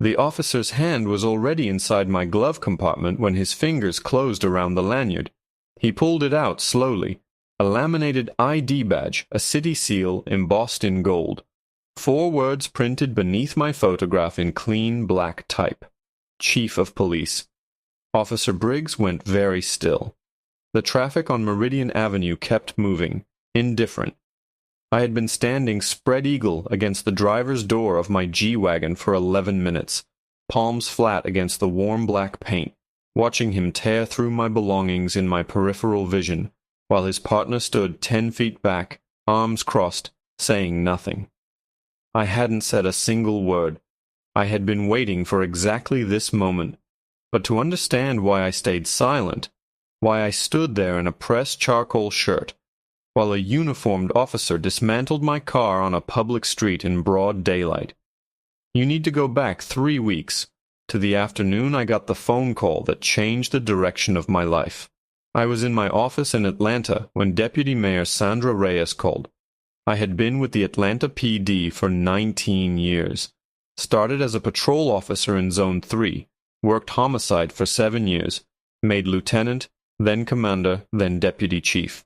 The officer's hand was already inside my glove compartment when his fingers closed around the lanyard. He pulled it out slowly. A laminated ID badge, a city seal embossed in gold. 4 words printed beneath my photograph in clean black type. Chief of Police. Officer Briggs went very still. The traffic on Meridian Avenue kept moving, indifferent. I had been standing spread-eagle against the driver's door of my G-Wagon for 11 minutes, palms flat against the warm black paint, watching him tear through my belongings in my peripheral vision, while his partner stood 10 feet back, arms crossed, saying nothing. I hadn't said a single word. I had been waiting for exactly this moment. But to understand why I stayed silent, why I stood there in a pressed charcoal shirt, while a uniformed officer dismantled my car on a public street in broad daylight. You need to go back 3 weeks, to the afternoon I got the phone call that changed the direction of my life. I was in my office in Atlanta when Deputy Mayor Sandra Reyes called. I had been with the Atlanta PD for 19 years. Started as a patrol officer in Zone 3, worked homicide for 7 years, made lieutenant, then commander, then deputy chief.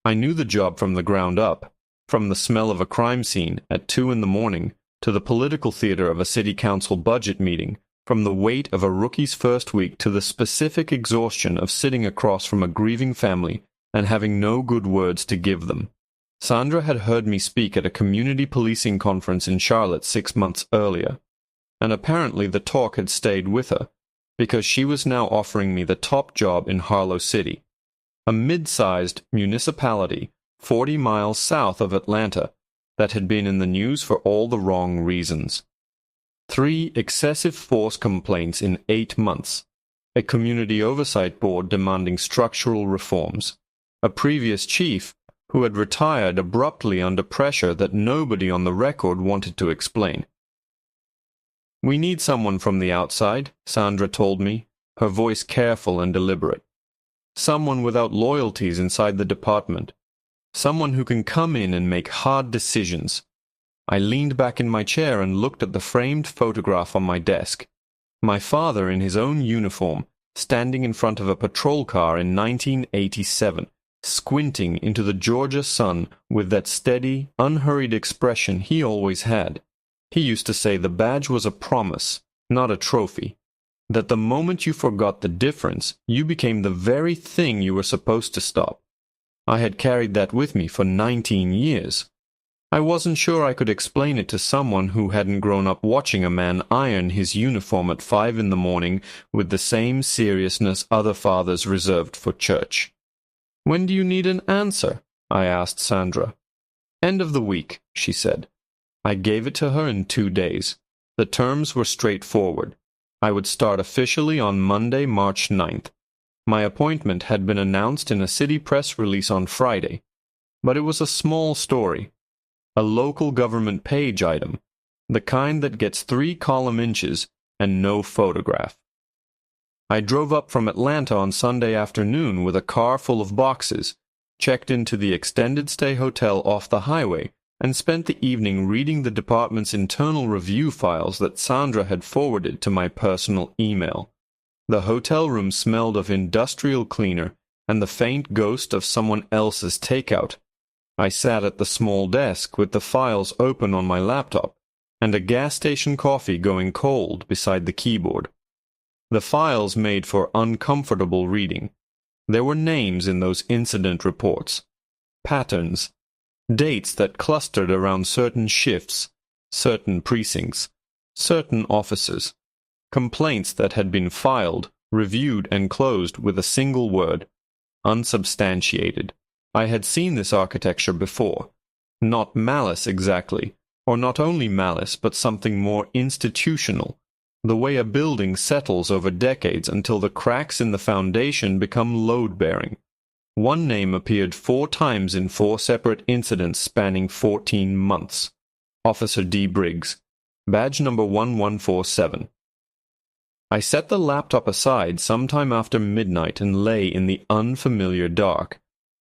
I knew the job from the ground up, from the smell of a crime scene at 2 in the morning to the political theater of a city council budget meeting, from the weight of a rookie's first week to the specific exhaustion of sitting across from a grieving family and having no good words to give them. Sandra had heard me speak at a community policing conference in Charlotte 6 months earlier, and apparently the talk had stayed with her, because she was now offering me the top job in Harlow City, a mid-sized municipality 40 miles south of Atlanta that had been in the news for all the wrong reasons. 3 excessive force complaints in 8 months, a community oversight board demanding structural reforms, a previous chief who had retired abruptly under pressure that nobody on the record wanted to explain. "We need someone from the outside," Sandra told me, her voice careful and deliberate. "Someone without loyalties inside the department. Someone who can come in and make hard decisions." I leaned back in my chair and looked at the framed photograph on my desk. My father in his own uniform, standing in front of a patrol car in 1987, squinting into the Georgia sun with that steady, unhurried expression he always had. He used to say the badge was a promise, not a trophy. That the moment you forgot the difference, you became the very thing you were supposed to stop. I had carried that with me for 19 years. I wasn't sure I could explain it to someone who hadn't grown up watching a man iron his uniform at 5 in the morning with the same seriousness other fathers reserved for church. "When do you need an answer?" I asked Sandra. "End of the week," she said. I gave it to her in 2 days. The terms were straightforward. I would start officially on Monday, March 9th. My appointment had been announced in a city press release on Friday, but it was a small story, a local government page item, the kind that gets 3 column inches and no photograph. I drove up from Atlanta on Sunday afternoon with a car full of boxes, checked into the extended stay hotel off the highway, and spent the evening reading the department's internal review files that Sandra had forwarded to my personal email. The hotel room smelled of industrial cleaner and the faint ghost of someone else's takeout. I sat at the small desk with the files open on my laptop and a gas station coffee going cold beside the keyboard. The files made for uncomfortable reading. There were names in those incident reports, patterns, dates that clustered around certain shifts, certain precincts, certain officers, complaints that had been filed, reviewed, and closed with a single word, unsubstantiated. I had seen this architecture before. Not malice exactly, or not only malice, but something more institutional, the way a building settles over decades until the cracks in the foundation become load-bearing. One name appeared 4 times in 4 separate incidents spanning 14 months. Officer D. Briggs, badge number 1147. I set the laptop aside sometime after midnight and lay in the unfamiliar dark,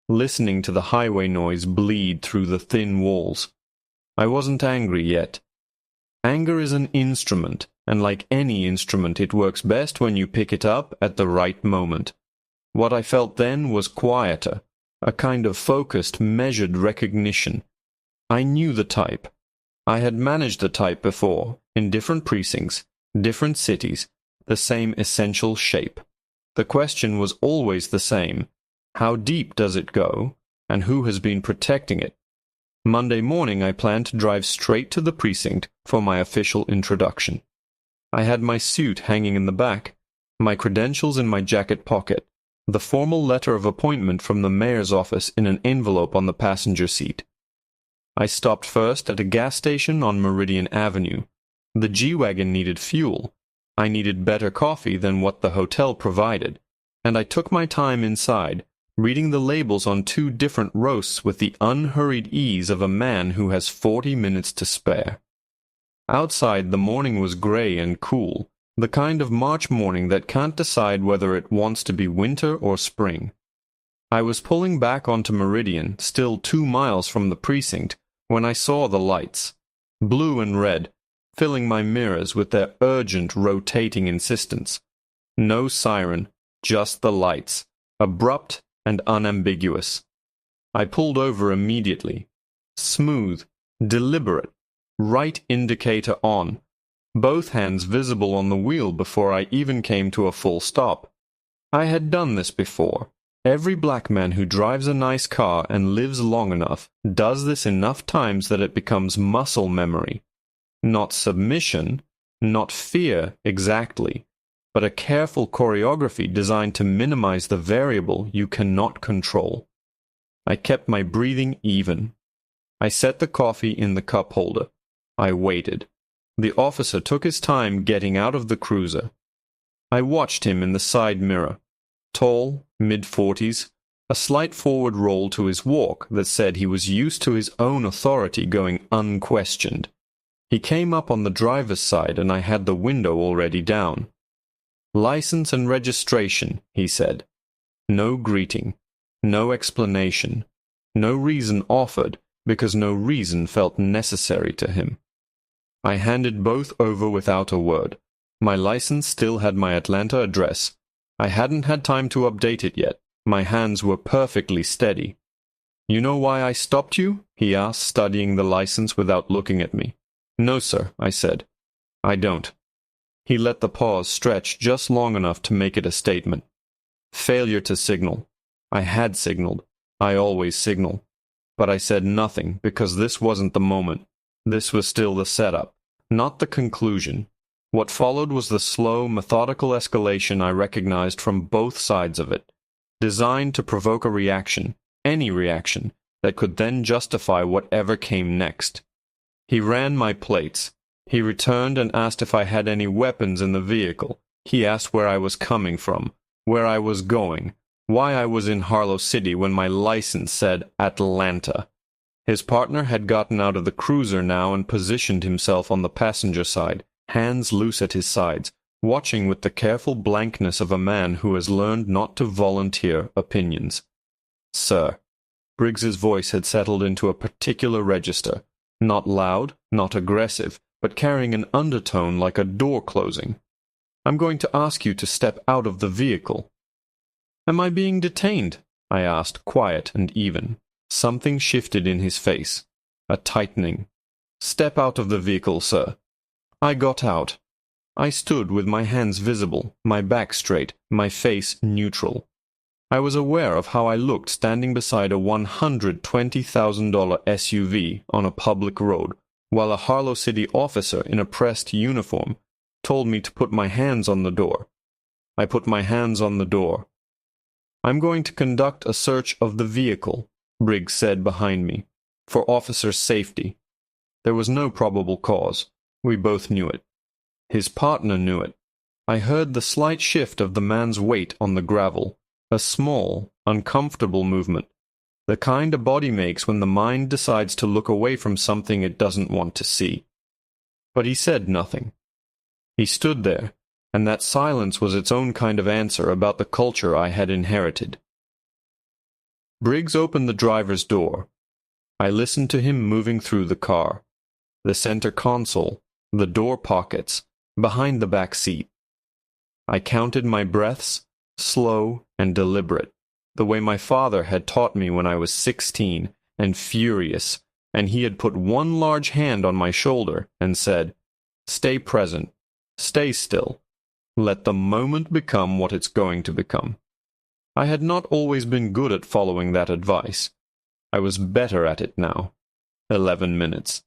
listening to the highway noise bleed through the thin walls. I wasn't angry yet. Anger is an instrument, and like any instrument, it works best when you pick it up at the right moment. What I felt then was quieter, a kind of focused, measured recognition. I knew the type. I had managed the type before, in different precincts, different cities, the same essential shape. The question was always the same. How deep does it go, and who has been protecting it? Monday morning I planned to drive straight to the precinct for my official introduction. I had my suit hanging in the back, my credentials in my jacket pocket, the formal letter of appointment from the mayor's office in an envelope on the passenger seat. I stopped first at a gas station on Meridian Avenue. The G-Wagon needed fuel. I needed better coffee than what the hotel provided, and I took my time inside, reading the labels on 2 different roasts with the unhurried ease of a man who has 40 minutes to spare. Outside, the morning was gray and cool, the kind of March morning that can't decide whether it wants to be winter or spring. I was pulling back onto Meridian, still 2 miles from the precinct, when I saw the lights, blue and red, filling my mirrors with their urgent, rotating insistence. No siren, just the lights, abrupt and unambiguous. I pulled over immediately. Smooth, deliberate, right indicator on, both hands visible on the wheel before I even came to a full stop. I had done this before. Every black man who drives a nice car and lives long enough does this enough times that it becomes muscle memory. Not submission, not fear exactly, but a careful choreography designed to minimize the variable you cannot control. I kept my breathing even. I set the coffee in the cup holder. I waited. The officer took his time getting out of the cruiser. I watched him in the side mirror. Tall, mid-40s, a slight forward roll to his walk that said he was used to his own authority going unquestioned. He came up on the driver's side and I had the window already down. "License and registration," he said. No greeting, no explanation, no reason offered because no reason felt necessary to him. I handed both over without a word. My license still had my Atlanta address. I hadn't had time to update it yet. My hands were perfectly steady. "You know why I stopped you?" he asked, studying the license without looking at me. "No, sir," I said. "I don't." He let the pause stretch just long enough to make it a statement. "Failure to signal." I had signaled. I always signal. But I said nothing because this wasn't the moment. This was still the setup, not the conclusion. What followed was the slow, methodical escalation I recognized from both sides of it, designed to provoke a reaction, any reaction, that could then justify whatever came next. He ran my plates. He returned and asked if I had any weapons in the vehicle. He asked where I was coming from, where I was going, why I was in Harlow City when my license said Atlanta. His partner had gotten out of the cruiser now and positioned himself on the passenger side, hands loose at his sides, watching with the careful blankness of a man who has learned not to volunteer opinions. "Sir." Briggs's voice had settled into a particular register, not loud, not aggressive, but carrying an undertone like a door closing. "I'm going to ask you to step out of the vehicle." "Am I being detained?" I asked, quiet and even. Something shifted in his face, a tightening. "Step out of the vehicle, sir." I got out. I stood with my hands visible, my back straight, my face neutral. I was aware of how I looked standing beside a $120,000 SUV on a public road, while a Harlow City officer in a pressed uniform told me to put my hands on the door. I put my hands on the door. "I'm going to conduct a search of the vehicle," Briggs said behind me, "for officer safety." There was no probable cause. We both knew it. His partner knew it. I heard the slight shift of the man's weight on the gravel, a small, uncomfortable movement, the kind a body makes when the mind decides to look away from something it doesn't want to see. But he said nothing. He stood there, and that silence was its own kind of answer about the culture I had inherited. Briggs opened the driver's door. I listened to him moving through the car. The center console, the door pockets, behind the back seat. I counted my breaths, slow and deliberate, the way my father had taught me when I was 16, and furious, and he had put one large hand on my shoulder and said, "Stay present, stay still, let the moment become what it's going to become." I had not always been good at following that advice. I was better at it now. 11 minutes.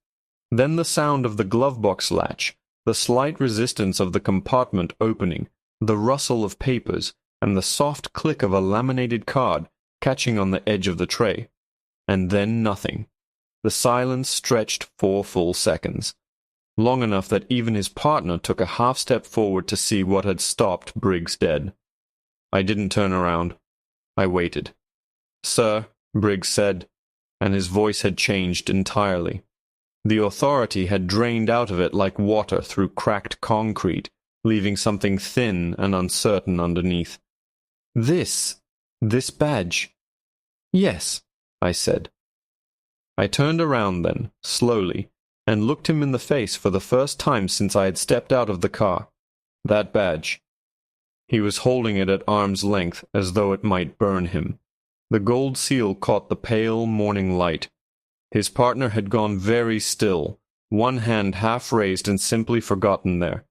Then the sound of the glove-box latch, the slight resistance of the compartment opening, the rustle of papers, and the soft click of a laminated card catching on the edge of the tray. And then nothing. The silence stretched 4 full seconds, long enough that even his partner took a half-step forward to see what had stopped Briggs dead. I didn't turn around. I waited. "Sir," Briggs said, and his voice had changed entirely. The authority had drained out of it like water through cracked concrete, leaving something thin and uncertain underneath. This badge." "Yes," I said. I turned around then, slowly, and looked him in the face for the first time since I had stepped out of the car. That badge. He was holding it at arm's length as though it might burn him. The gold seal caught the pale morning light. His partner had gone very still, one hand half raised and simply forgotten there.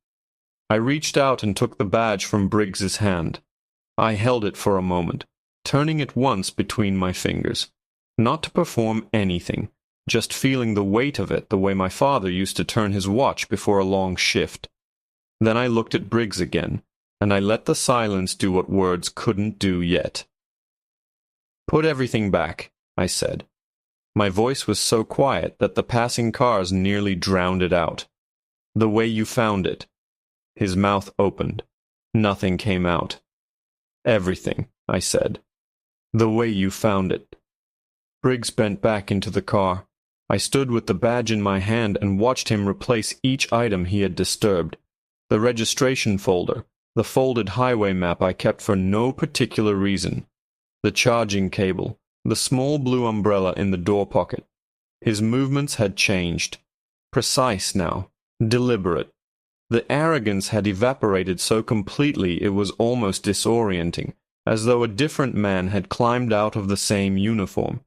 I reached out and took the badge from Briggs's hand. I held it for a moment, turning it once between my fingers. Not to perform anything, just feeling the weight of it the way my father used to turn his watch before a long shift. Then I looked at Briggs again, and I let the silence do what words couldn't do yet. "Put everything back," I said. My voice was so quiet that the passing cars nearly drowned it out. "The way you found it." His mouth opened. Nothing came out. "Everything," I said. "The way you found it." Briggs bent back into the car. I stood with the badge in my hand and watched him replace each item he had disturbed. The registration folder, the folded highway map I kept for no particular reason, the charging cable, the small blue umbrella in the door pocket. His movements had changed. Precise now, deliberate. The arrogance had evaporated so completely it was almost disorienting, as though a different man had climbed out of the same uniform.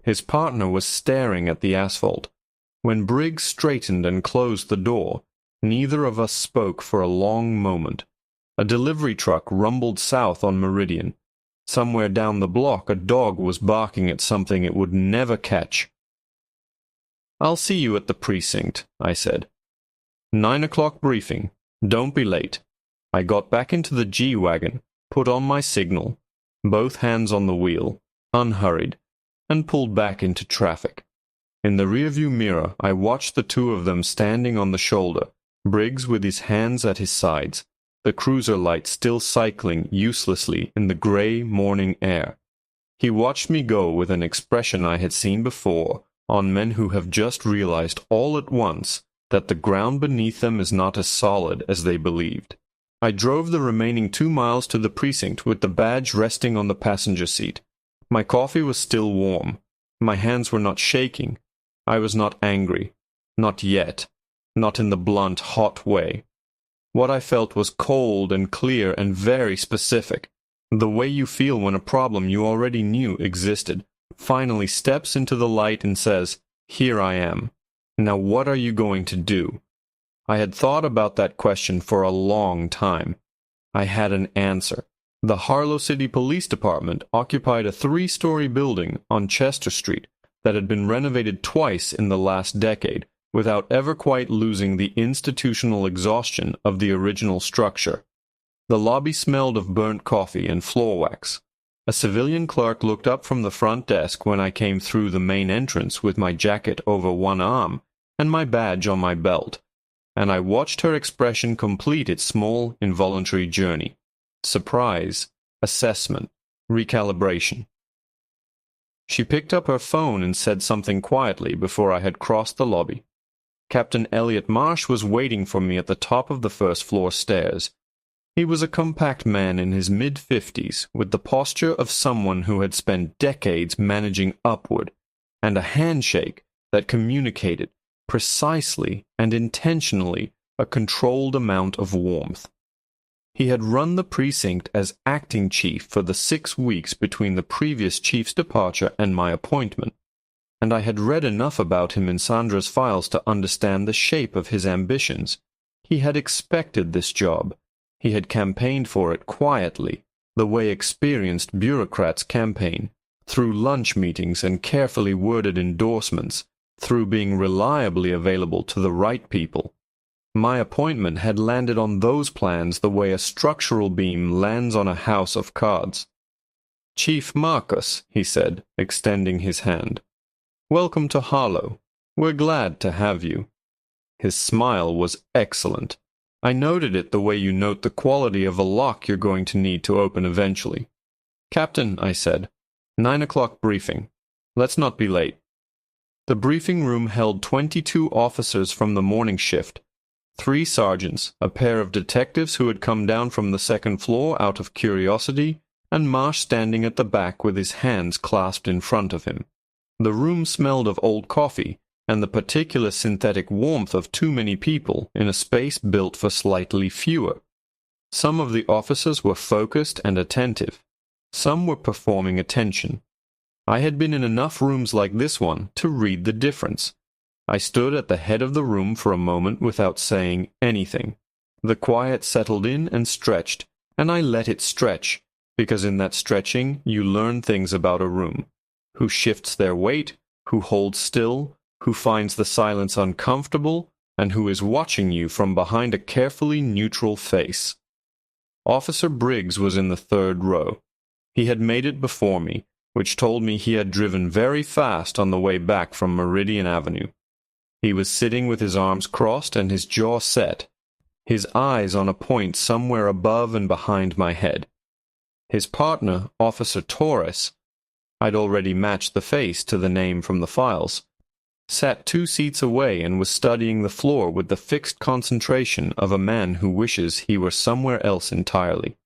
His partner was staring at the asphalt. When Briggs straightened and closed the door, neither of us spoke for a long moment. A delivery truck rumbled south on Meridian. Somewhere down the block a dog was barking at something it would never catch. "I'll see you at the precinct," I said. 9 o'clock briefing. Don't be late." I got back into the G-Wagon, put on my signal, both hands on the wheel, unhurried, and pulled back into traffic. In the rearview mirror, I watched the two of them standing on the shoulder, Briggs with his hands at his sides, the cruiser light still cycling uselessly in the gray morning air. He watched me go with an expression I had seen before on men who have just realized all at once that the ground beneath them is not as solid as they believed. I drove the remaining 2 miles to the precinct with the badge resting on the passenger seat. My coffee was still warm. My hands were not shaking. I was not angry. Not yet. Not in the blunt, hot way. What I felt was cold and clear and very specific. The way you feel when a problem you already knew existed finally steps into the light and says, "Here I am. Now what are you going to do?" I had thought about that question for a long time. I had an answer. The Harlow City Police Department occupied a 3-story building on Chester Street that had been renovated twice in the last decade without ever quite losing the institutional exhaustion of the original structure. The lobby smelled of burnt coffee and floor wax. A civilian clerk looked up from the front desk when I came through the main entrance with my jacket over one arm and my badge on my belt, and I watched her expression complete its small, involuntary journey. Surprise, assessment, recalibration. She picked up her phone and said something quietly before I had crossed the lobby. Captain Elliot Marsh was waiting for me at the top of the first-floor stairs. He was a compact man in his mid-50s, with the posture of someone who had spent decades managing upward, and a handshake that communicated, precisely and intentionally, a controlled amount of warmth. He had run the precinct as acting chief for the 6 weeks between the previous chief's departure and my appointment, and I had read enough about him in Sandra's files to understand the shape of his ambitions. He had expected this job. He had campaigned for it quietly, the way experienced bureaucrats campaign, through lunch meetings and carefully worded endorsements, through being reliably available to the right people. My appointment had landed on those plans the way a structural beam lands on a house of cards. "Chief Marcus," he said, extending his hand. "Welcome to Harlow. We're glad to have you." His smile was excellent. I noted it the way you note the quality of a lock you're going to need to open eventually. "Captain," I said, 9 o'clock briefing. Let's not be late." The briefing room held 22 officers from the morning shift, 3 sergeants, a pair of detectives who had come down from the second floor out of curiosity, and Marsh standing at the back with his hands clasped in front of him. The room smelled of old coffee and the particular synthetic warmth of too many people in a space built for slightly fewer. Some of the officers were focused and attentive. Some were performing attention. I had been in enough rooms like this one to read the difference. I stood at the head of the room for a moment without saying anything. The quiet settled in and stretched, and I let it stretch, because in that stretching you learn things about a room. Who shifts their weight, who holds still, who finds the silence uncomfortable, and who is watching you from behind a carefully neutral face. Officer Briggs was in the 3rd row. He had made it before me, which told me he had driven very fast on the way back from Meridian Avenue. He was sitting with his arms crossed and his jaw set, his eyes on a point somewhere above and behind my head. His partner, Officer Torres, I'd already matched the face to the name from the files, sat 2 seats away and was studying the floor with the fixed concentration of a man who wishes he were somewhere else entirely.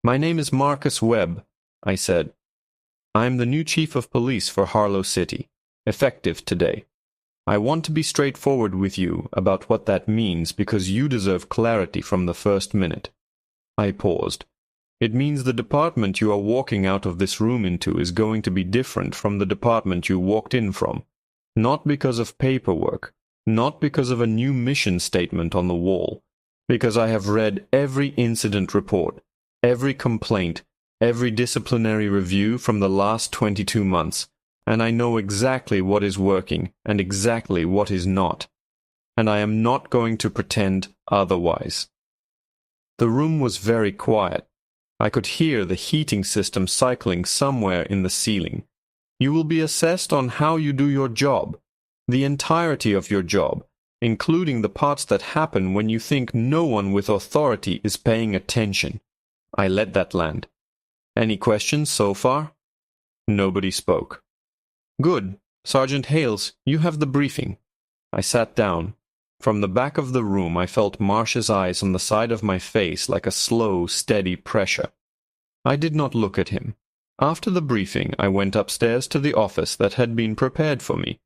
"My name is Marcus Webb," I said. "I'm the new chief of police for Harlow City, effective today. I want to be straightforward with you about what that means because you deserve clarity from the first minute." I paused. "It means the department you are walking out of this room into is going to be different from the department you walked in from. Not because of paperwork, not because of a new mission statement on the wall, because I have read every incident report, every complaint, every disciplinary review from the last 22 months, and I know exactly what is working and exactly what is not. And I am not going to pretend otherwise." The room was very quiet. I could hear the heating system cycling somewhere in the ceiling. "You will be assessed on how you do your job, the entirety of your job, including the parts that happen when you think no one with authority is paying attention." I let that land. "Any questions so far?" Nobody spoke. "Good. Sergeant Hales, you have the briefing." I sat down. From the back of the room I felt Marsh's eyes on the side of my face like a slow, steady pressure. I did not look at him. After the briefing I went upstairs to the office that had been prepared for me.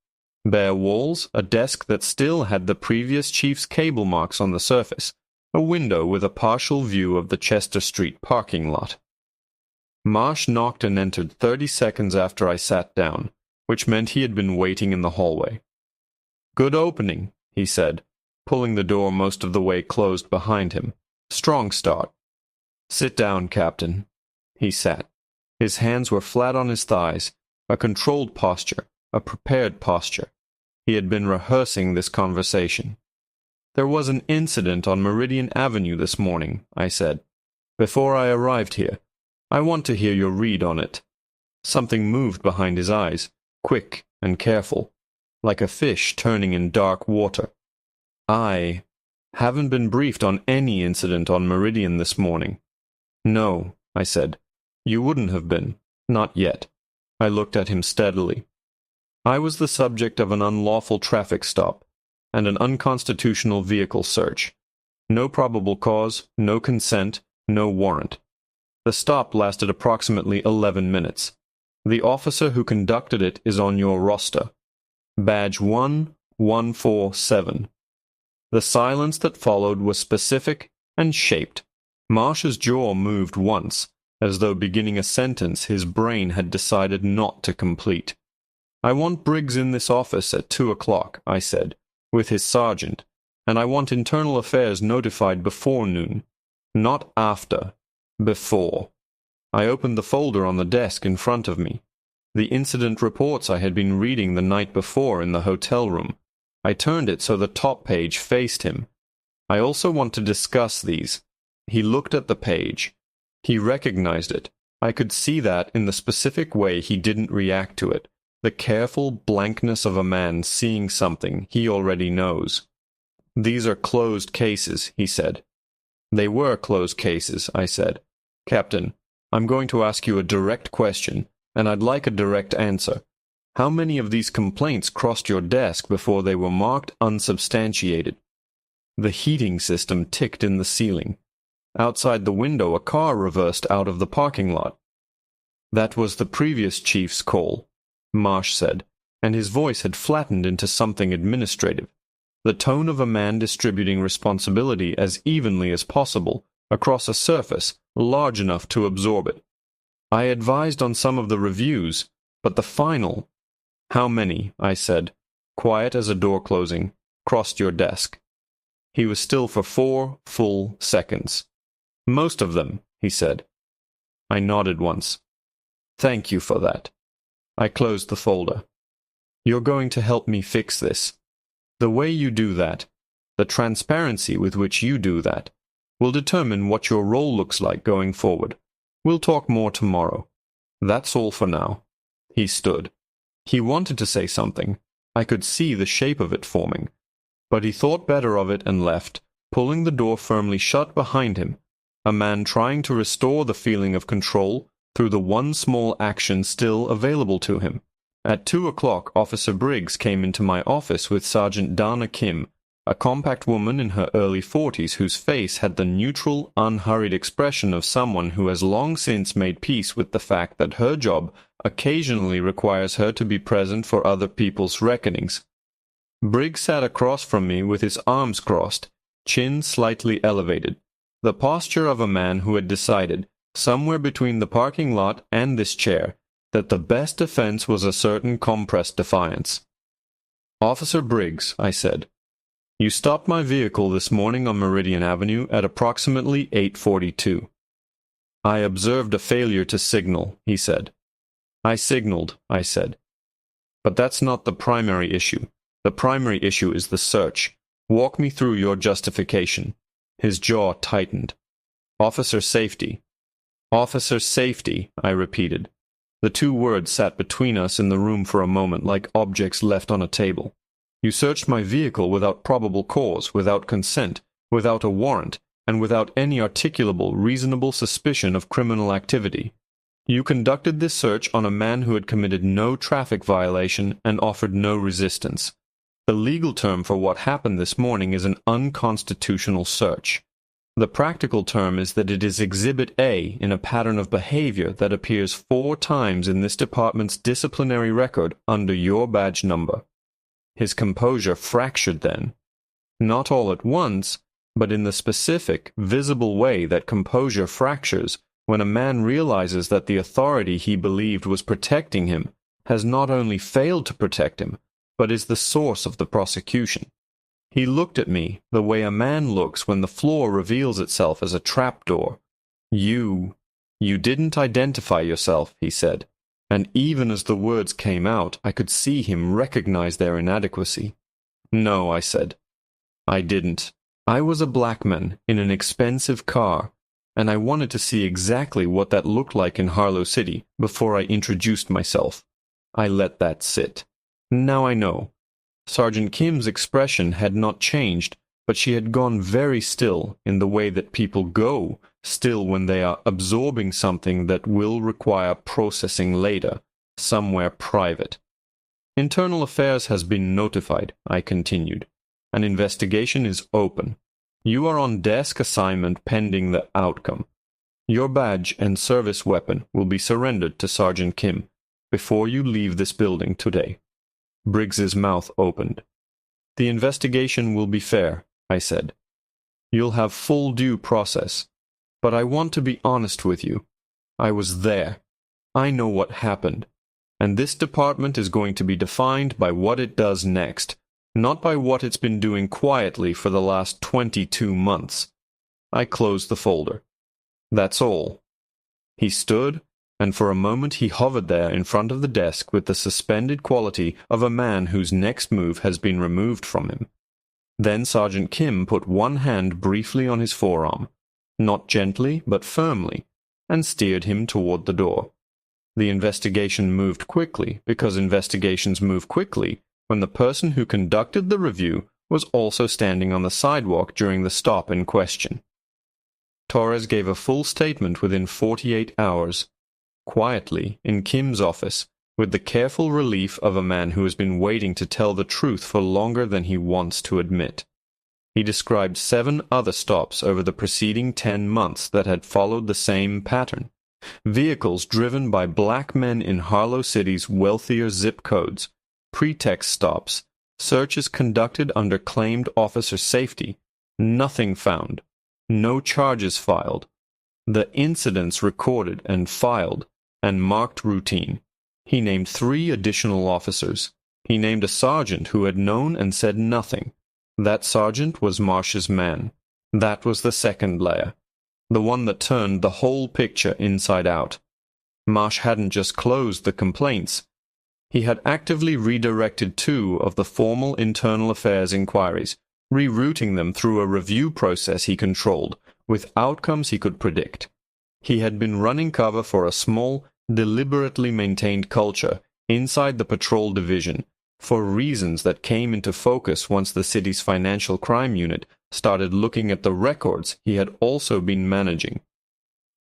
Bare walls, a desk that still had the previous chief's cable marks on the surface, a window with a partial view of the Chester Street parking lot. Marsh knocked and entered 30 seconds after I sat down, which meant he had been waiting in the hallway. "Good opening," he said, pulling the door most of the way closed behind him. "Strong start." "Sit down, Captain." He sat. His hands were flat on his thighs, a controlled posture, a prepared posture. He had been rehearsing this conversation. "There was an incident on Meridian Avenue this morning," I said. "Before I arrived here. I want to hear your read on it." Something moved behind his eyes, quick and careful, like a fish turning in dark water. "I haven't been briefed on any incident on Meridian this morning." "No," I said. "You wouldn't have been. Not yet." I looked at him steadily. "I was the subject of an unlawful traffic stop and an unconstitutional vehicle search. No probable cause, no consent, no warrant. The stop lasted approximately 11 minutes. The officer who conducted it is on your roster. Badge 1147. The silence that followed was specific and shaped. Marsh's jaw moved once, as though beginning a sentence his brain had decided not to complete. "I want Briggs in this office at 2 o'clock, I said, "with his sergeant, and I want Internal Affairs notified before noon. Not after. Before." I opened the folder on the desk in front of me. The incident reports I had been reading the night before in the hotel room. I turned it so the top page faced him. "I also want to discuss these." He looked at the page. He recognized it. I could see that in the specific way he didn't react to it, the careful blankness of a man seeing something he already knows. "These are closed cases," he said. "They were closed cases," I said. "Captain, I'm going to ask you a direct question, and I'd like a direct answer. How many of these complaints crossed your desk before they were marked unsubstantiated?" The heating system ticked in the ceiling. Outside the window, a car reversed out of the parking lot. "That was the previous chief's call," Marsh said, and his voice had flattened into something administrative, the tone of a man distributing responsibility as evenly as possible across a surface large enough to absorb it. "I advised on some of the reviews, but the final—" "How many," I said, quiet as a door closing, "crossed your desk?" He was still for 4 full seconds. "Most of them," he said. I nodded once. "Thank you for that." I closed the folder. "You're going to help me fix this. The way you do that, the transparency with which you do that, will determine what your role looks like going forward. We'll talk more tomorrow. That's all for now." He stood. He wanted to say something. I could see the shape of it forming. But he thought better of it and left, pulling the door firmly shut behind him, a man trying to restore the feeling of control through the one small action still available to him. At 2 o'clock, Officer Briggs came into my office with Sergeant Dana Kim, a compact woman in her early 40s whose face had the neutral, unhurried expression of someone who has long since made peace with the fact that her job occasionally requires her to be present for other people's reckonings. Briggs sat across from me with his arms crossed, chin slightly elevated, the posture of a man who had decided, somewhere between the parking lot and this chair, that the best defense was a certain compressed defiance. "Officer Briggs," I said, "you stopped my vehicle this morning on Meridian Avenue at approximately 8:42. "I observed a failure to signal," he said. "I signaled," I said. "But that's not the primary issue. The primary issue is the search. Walk me through your justification." His jaw tightened. "Officer safety." "Officer safety," I repeated. The two words sat between us in the room for a moment like objects left on a table. "You searched my vehicle without probable cause, without consent, without a warrant, and without any articulable, reasonable suspicion of criminal activity. You conducted this search on a man who had committed no traffic violation and offered no resistance. The legal term for what happened this morning is an unconstitutional search. The practical term is that it is Exhibit A in a pattern of behavior that appears 4 times in this department's disciplinary record under your badge number." His composure fractured then. Not all at once, but in the specific, visible way that composure fractures when a man realizes that the authority he believed was protecting him has not only failed to protect him, but is the source of the prosecution. He looked at me the way a man looks when the floor reveals itself as a trapdoor. You didn't identify yourself," he said, and even as the words came out, I could see him recognize their inadequacy. "No," I said. "I didn't. I was a black man in an expensive car, and I wanted to see exactly what that looked like in Harlow City before I introduced myself. I let that sit. Now I know." Sergeant Kim's expression had not changed, but she had gone very still in the way that people go still when they are absorbing something that will require processing later, somewhere private. "Internal Affairs has been notified," I continued. "An investigation is open. You are on desk assignment pending the outcome. Your badge and service weapon will be surrendered to Sergeant Kim before you leave this building today." Briggs's mouth opened. "The investigation will be fair," I said. "You'll have full due process. But I want to be honest with you. I was there. I know what happened. And this department is going to be defined by what it does next, not by what it's been doing quietly for the last 22 months. I closed the folder. That's all." He stood, and for a moment he hovered there in front of the desk with the suspended quality of a man whose next move has been removed from him. Then Sergeant Kim put one hand briefly on his forearm, not gently but firmly, and steered him toward the door. The investigation moved quickly because investigations move quickly when the person who conducted the review was also standing on the sidewalk during the stop in question. Torres gave a full statement within 48 hours, quietly, in Kim's office, with the careful relief of a man who has been waiting to tell the truth for longer than he wants to admit. He described 7 other stops over the preceding 10 months that had followed the same pattern. Vehicles driven by black men in Harlow City's wealthier zip codes, pretext stops, searches conducted under claimed officer safety, nothing found, no charges filed, the incidents recorded and filed, and marked routine. He named 3 additional officers. He named a sergeant who had known and said nothing. That sergeant was Marsh's man. That was the second layer, the one that turned the whole picture inside out. Marsh hadn't just closed the complaints. He had actively redirected 2 of the formal internal affairs inquiries, rerouting them through a review process he controlled, with outcomes he could predict. He had been running cover for a small, deliberately maintained culture inside the patrol division, for reasons that came into focus once the city's financial crime unit started looking at the records he had also been managing.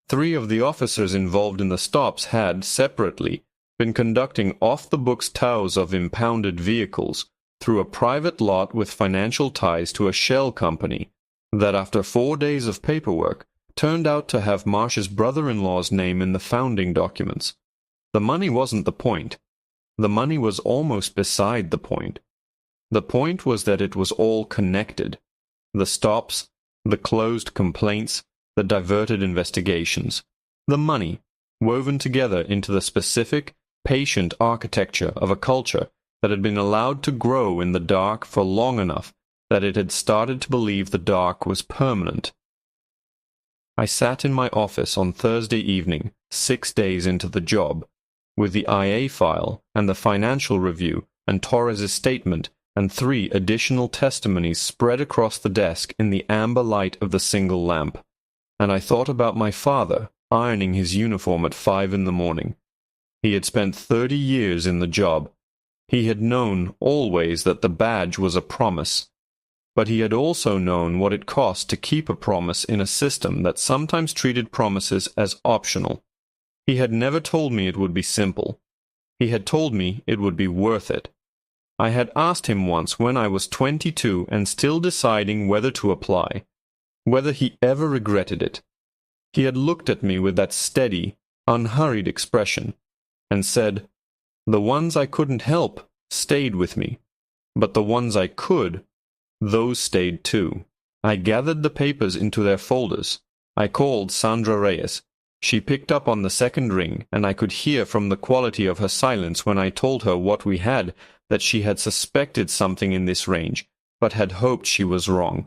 3 of the officers involved in the stops had, separately, been conducting off-the-books tows of impounded vehicles through a private lot with financial ties to a shell company that, after 4 days of paperwork, turned out to have Marsh's brother-in-law's name in the founding documents. The money wasn't the point. The money was almost beside the point. The point was that it was all connected. The stops, the closed complaints, the diverted investigations. The money, woven together into the specific, patient architecture of a culture that had been allowed to grow in the dark for long enough that it had started to believe the dark was permanent. I sat in my office on Thursday evening, 6 days into the job, with the IA file and the financial review and Torres's statement and 3 additional testimonies spread across the desk in the amber light of the single lamp. And I thought about my father ironing his uniform at 5 in the morning. He had spent 30 years in the job. He had known always that the badge was a promise. But he had also known what it cost to keep a promise in a system that sometimes treated promises as optional. He had never told me it would be simple. He had told me it would be worth it. I had asked him once when I was 22 and still deciding whether to apply, whether he ever regretted it. He had looked at me with that steady, unhurried expression, and said, "The ones I couldn't help stayed with me, but the ones I could, those stayed too." I gathered the papers into their folders. I called Sandra Reyes. She picked up on the second ring, and I could hear from the quality of her silence when I told her what we had that she had suspected something in this range, but had hoped she was wrong.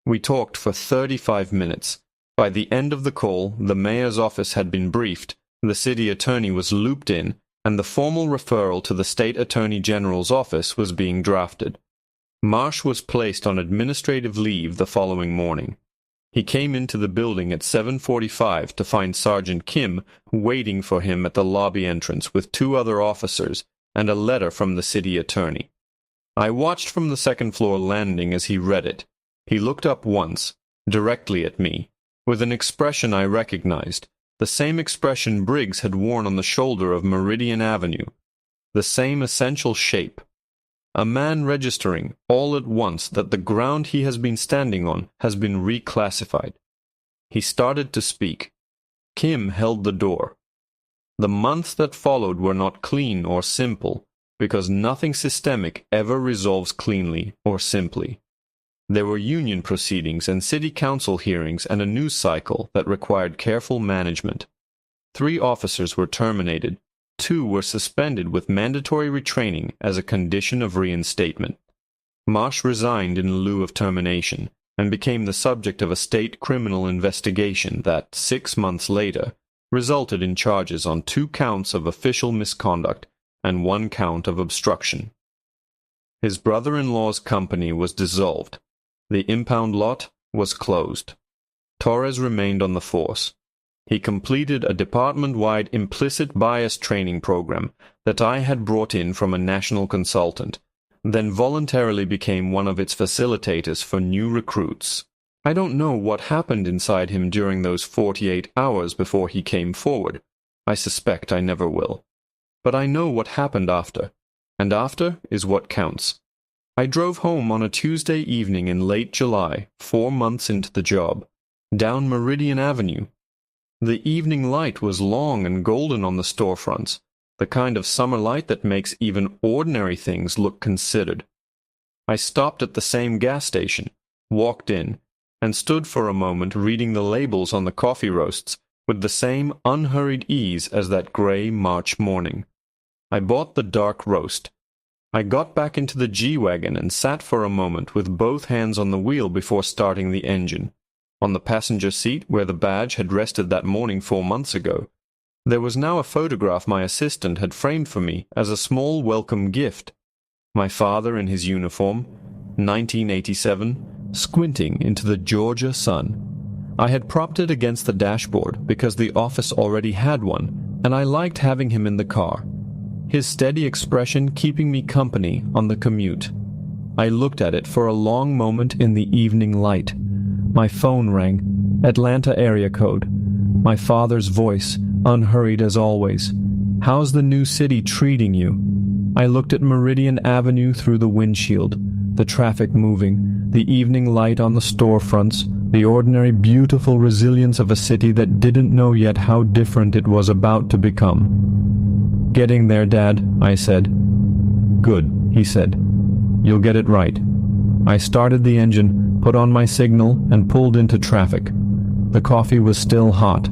We talked for 35 minutes. By the end of the call, the mayor's office had been briefed, the city attorney was looped in, and the formal referral to the state attorney general's office was being drafted. Marsh was placed on administrative leave the following morning. He came into the building at 7:45 to find Sergeant Kim waiting for him at the lobby entrance with 2 other officers and a letter from the city attorney. I watched from the second-floor landing as he read it. He looked up once, directly at me, with an expression I recognized, the same expression Briggs had worn on the shoulder of Meridian Avenue, the same essential shape. A man registering, all at once, that the ground he has been standing on has been reclassified. He started to speak. Kim held the door. The months that followed were not clean or simple, because nothing systemic ever resolves cleanly or simply. There were union proceedings and city council hearings and a news cycle that required careful management. 3 officers were terminated. 2 were suspended with mandatory retraining as a condition of reinstatement. Marsh resigned in lieu of termination and became the subject of a state criminal investigation that, 6 months later, resulted in charges on 2 counts of official misconduct and 1 count of obstruction. His brother-in-law's company was dissolved. The impound lot was closed. Torres remained on the force. He completed a department-wide implicit bias training program that I had brought in from a national consultant, then voluntarily became one of its facilitators for new recruits. I don't know what happened inside him during those 48 hours before he came forward. I suspect I never will. But I know what happened after, and after is what counts. I drove home on a Tuesday evening in late July, 4 months into the job, down Meridian Avenue. The evening light was long and golden on the storefronts, the kind of summer light that makes even ordinary things look considered. I stopped at the same gas station, walked in, and stood for a moment reading the labels on the coffee roasts with the same unhurried ease as that gray March morning. I bought the dark roast. I got back into the G-Wagon and sat for a moment with both hands on the wheel before starting the engine. On the passenger seat, where the badge had rested that morning 4 months ago, there was now a photograph my assistant had framed for me as a small welcome gift. My father in his uniform, 1987, squinting into the Georgia sun. I had propped it against the dashboard because the office already had one, and I liked having him in the car. His steady expression keeping me company on the commute. I looked at it for a long moment in the evening light. My phone rang. Atlanta area code. My father's voice, unhurried as always. "How's the new city treating you?" I looked at Meridian Avenue through the windshield, the traffic moving, the evening light on the storefronts, the ordinary beautiful resilience of a city that didn't know yet how different it was about to become. "Getting there, Dad," I said. "Good," he said. "You'll get it right." I started the engine, put on my signal, and pulled into traffic. The coffee was still hot.